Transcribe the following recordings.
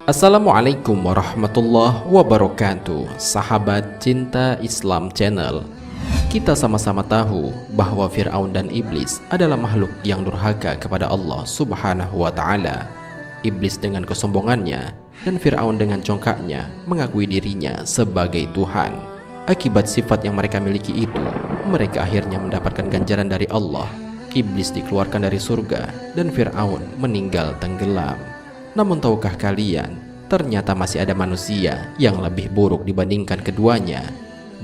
Assalamualaikum warahmatullahi wabarakatuh. Sahabat Cinta Islam Channel, kita sama-sama tahu bahwa Fir'aun dan Iblis adalah makhluk yang durhaka kepada Allah Subhanahu wa Ta'ala. Iblis dengan kesombongannya dan Fir'aun dengan congkaknya mengakui dirinya sebagai Tuhan. Akibat sifat yang mereka miliki itu, mereka akhirnya mendapatkan ganjaran dari Allah. Iblis dikeluarkan dari surga dan Fir'aun meninggal tenggelam. Namun tahukah kalian, ternyata masih ada manusia yang lebih buruk dibandingkan keduanya.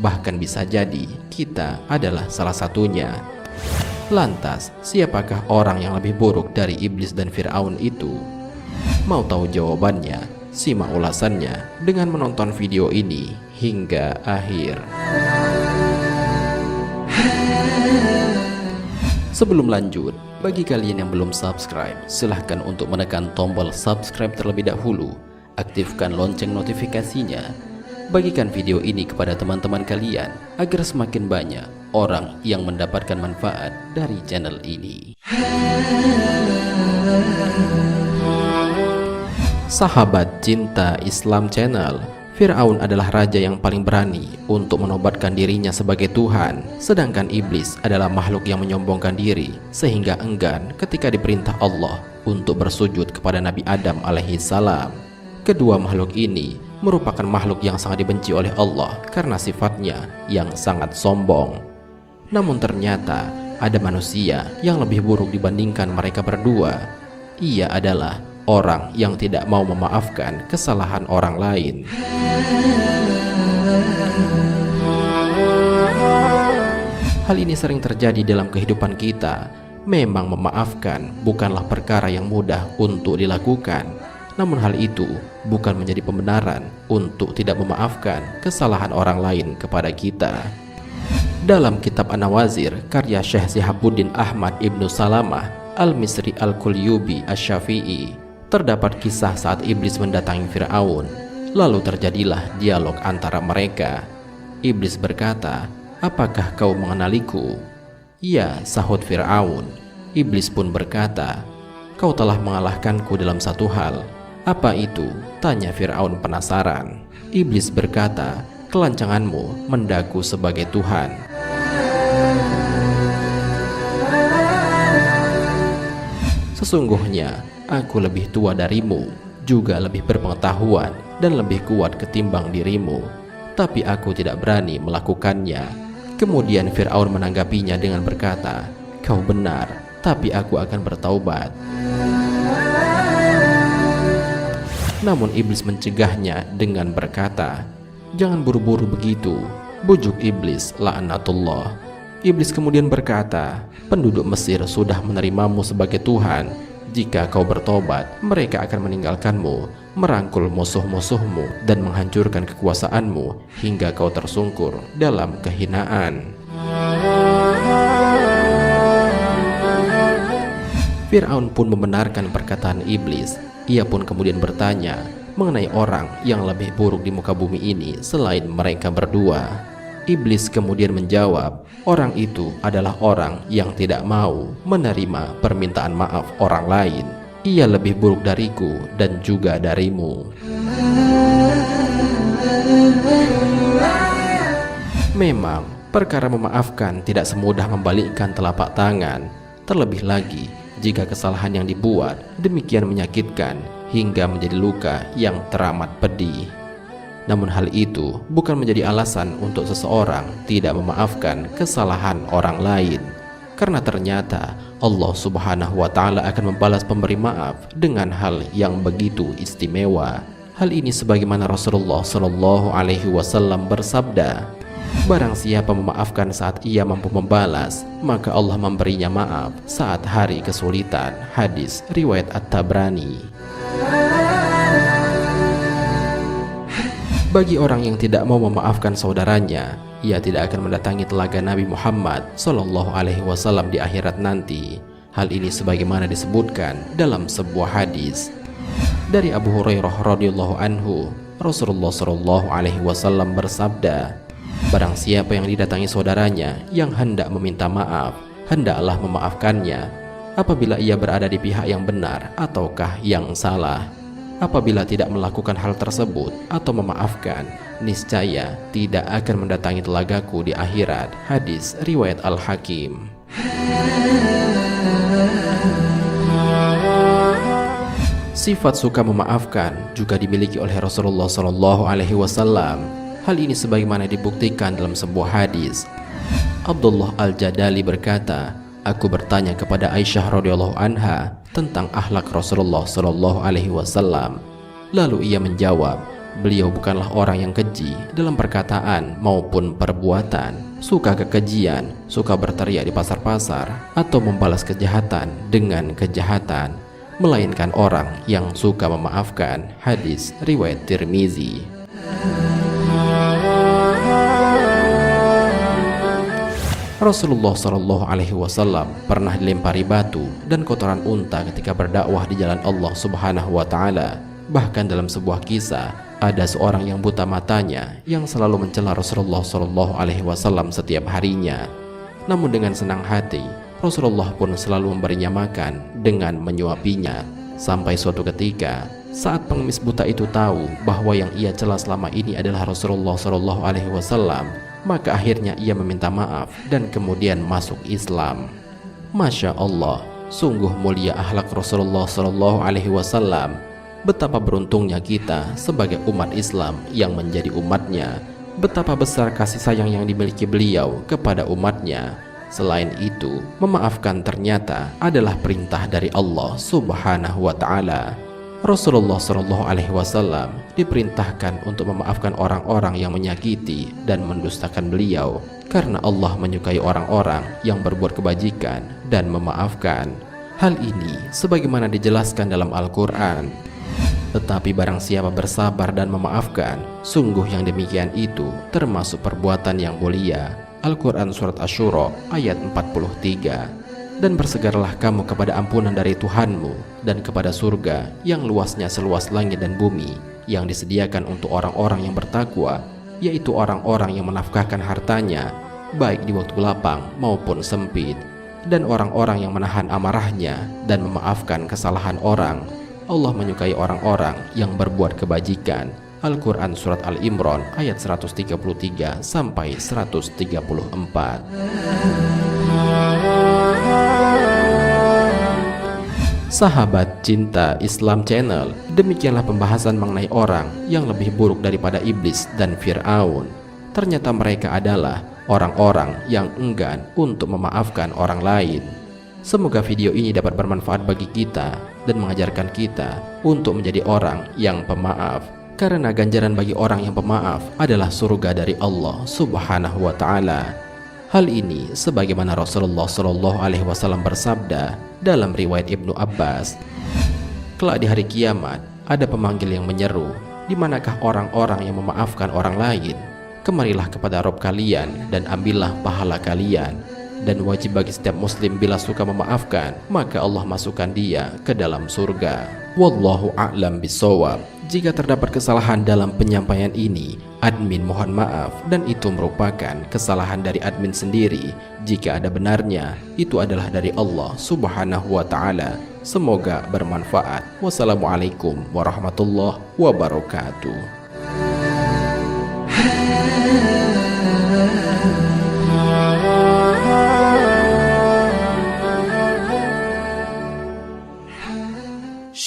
Bahkan bisa jadi kita adalah salah satunya. Lantas, siapakah orang yang lebih buruk dari Iblis dan Fir'aun itu? Mau tahu jawabannya? Simak ulasannya dengan menonton video ini hingga akhir. Sebelum lanjut, bagi kalian yang belum subscribe, silahkan untuk menekan tombol subscribe terlebih dahulu. Aktifkan lonceng notifikasinya. Bagikan video ini kepada teman-teman kalian agar semakin banyak orang yang mendapatkan manfaat dari channel ini. Sahabat Cinta Islam Channel, Fir'aun adalah raja yang paling berani untuk menobatkan dirinya sebagai Tuhan, sedangkan Iblis adalah makhluk yang menyombongkan diri sehingga enggan ketika diperintah Allah untuk bersujud kepada Nabi Adam alaihissalam. Kedua makhluk ini merupakan makhluk yang sangat dibenci oleh Allah karena sifatnya yang sangat sombong. Namun ternyata ada manusia yang lebih buruk dibandingkan mereka berdua. Ia adalah orang yang tidak mau memaafkan kesalahan orang lain. Hal ini sering terjadi dalam kehidupan kita. Memang memaafkan bukanlah perkara yang mudah untuk dilakukan. Namun hal itu bukan menjadi pembenaran untuk tidak memaafkan kesalahan orang lain kepada kita. Dalam kitab An-Nawazir karya Syekh Syihabuddin Ahmad Ibnu Salamah Al-Misri Al-Kulyubi Asy-Syafi'i, terdapat kisah saat Iblis mendatangi Fir'aun. Lalu terjadilah dialog antara mereka. Iblis berkata, "Apakah kau mengenaliku?" "Ya," sahut Fir'aun. Iblis pun berkata, "Kau telah mengalahkanku dalam satu hal." "Apa itu?" tanya Fir'aun penasaran. Iblis berkata, "Kelancanganmu mendaku sebagai Tuhan." "Sesungguhnya aku lebih tua darimu, juga lebih berpengetahuan dan lebih kuat ketimbang dirimu, tapi aku tidak berani melakukannya." Kemudian Fir'aun menanggapinya dengan berkata, "Kau benar, tapi aku akan bertaubat." Namun Iblis mencegahnya dengan berkata, "Jangan buru-buru begitu," bujuk Iblis laknatullah. Iblis kemudian berkata, "Penduduk Mesir sudah menerimamu sebagai Tuhan. Jika kau bertobat, mereka akan meninggalkanmu, merangkul musuh-musuhmu dan menghancurkan kekuasaanmu hingga kau tersungkur dalam kehinaan." Fir'aun pun membenarkan perkataan Iblis. Ia pun kemudian bertanya mengenai orang yang lebih buruk di muka bumi ini selain mereka berdua. Iblis kemudian menjawab, "Orang itu adalah orang yang tidak mau menerima permintaan maaf orang lain. Ia lebih buruk dariku dan juga darimu." Memang, perkara memaafkan tidak semudah membalikkan telapak tangan. Terlebih lagi, jika kesalahan yang dibuat demikian menyakitkan hingga menjadi luka yang teramat pedih. Namun hal itu bukan menjadi alasan untuk seseorang tidak memaafkan kesalahan orang lain. Karena ternyata Allah Subhanahu wa Ta'ala akan membalas pemberi maaf dengan hal yang begitu istimewa. Hal ini sebagaimana Rasulullah Shallallahu Alaihi Wasallam bersabda, "Barang siapa memaafkan saat ia mampu membalas, maka Allah memberinya maaf saat hari kesulitan." Hadis riwayat At-Tabrani. Bagi orang yang tidak mau memaafkan saudaranya, ia tidak akan mendatangi telaga Nabi Muhammad Sallallahu Alaihi Wasallam di akhirat nanti. Hal ini sebagaimana disebutkan dalam sebuah hadis dari Abu Hurairah radhiyallahu anhu. Rasulullah Sallallahu Alaihi Wasallam bersabda, "Barang siapa yang didatangi saudaranya yang hendak meminta maaf, hendaklah memaafkannya. apabila ia berada di pihak yang benar ataukah yang salah. Apabila tidak melakukan hal tersebut atau memaafkan, niscaya tidak akan mendatangi telagaku di akhirat. Hadis riwayat Al-Hakim. Sifat suka memaafkan juga dimiliki oleh Rasulullah SAW. Hal ini sebagaimana dibuktikan dalam sebuah hadis. Abdullah Al-Jadali berkata, aku bertanya kepada Aisyah radhiyallahu anha tentang akhlak Rasulullah SAW. Lalu ia menjawab, beliau bukanlah orang yang keji dalam perkataan maupun perbuatan, suka kekejian, suka berteriak di pasar-pasar, atau membalas kejahatan dengan kejahatan, melainkan orang yang suka memaafkan. Hadis riwayat Tirmizi. Rasulullah SAW pernah dilempari batu dan kotoran unta ketika berdakwah di jalan Allah Subhanahu wa Ta'ala. Bahkan dalam sebuah kisah, ada seorang yang buta matanya yang selalu mencela Rasulullah SAW setiap harinya. Namun dengan senang hati, Rasulullah pun selalu memberinya makan dengan menyuapinya. Sampai suatu ketika, saat pengemis buta itu tahu bahwa yang ia cela selama ini adalah Rasulullah SAW, maka akhirnya ia meminta maaf dan kemudian masuk Islam. Masya Allah, sungguh mulia akhlak Rasulullah SAW. Betapa beruntungnya kita sebagai umat Islam yang menjadi umatnya. Betapa besar kasih sayang yang dimiliki beliau kepada umatnya. Selain itu, memaafkan ternyata adalah perintah dari Allah Subhanahu wa Ta'ala. Rasulullah SAW diperintahkan untuk memaafkan orang-orang yang menyakiti dan mendustakan beliau, karena Allah menyukai orang-orang yang berbuat kebajikan dan memaafkan. Hal ini sebagaimana dijelaskan dalam Al-Quran. Tetapi barang siapa bersabar dan memaafkan, sungguh yang demikian itu termasuk perbuatan yang mulia. Al-Quran Surat Asy-Syura ayat 43. Dan bersegarlah kamu kepada ampunan dari Tuhanmu dan kepada surga yang luasnya seluas langit dan bumi, yang disediakan untuk orang-orang yang bertakwa, yaitu orang-orang yang menafkahkan hartanya baik di waktu lapang maupun sempit, dan orang-orang yang menahan amarahnya dan memaafkan kesalahan orang. Allah menyukai orang-orang yang berbuat kebajikan. Al-Quran Surat Al-Imran ayat 133 sampai 134. Sahabat Cinta Islam Channel, demikianlah pembahasan mengenai orang yang lebih buruk daripada iblis dan Fir'aun. Ternyata mereka adalah orang-orang yang enggan untuk memaafkan orang lain. Semoga video ini dapat bermanfaat bagi kita dan mengajarkan kita untuk menjadi orang yang pemaaf, karena ganjaran bagi orang yang pemaaf adalah surga dari Allah Subhanahu wa Ta'ala. Hal ini sebagaimana Rasulullah SAW bersabda dalam riwayat Ibnu Abbas, kelak di hari kiamat ada pemanggil yang menyeru, di manakah orang-orang yang memaafkan orang lain? Kemarilah kepada Rabb kalian dan ambillah pahala kalian. Dan wajib bagi setiap muslim bila suka memaafkan, maka Allah masukkan dia ke dalam surga. Wallahu a'lam bishawab. Jika terdapat kesalahan dalam penyampaian ini, admin mohon maaf, dan itu merupakan kesalahan dari admin sendiri. Jika ada benarnya, itu adalah dari Allah Subhanahu wa Ta'ala. Semoga bermanfaat. Wassalamualaikum warahmatullahi wabarakatuh.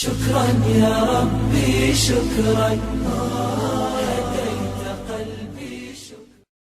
شكرا يا ربي شكرا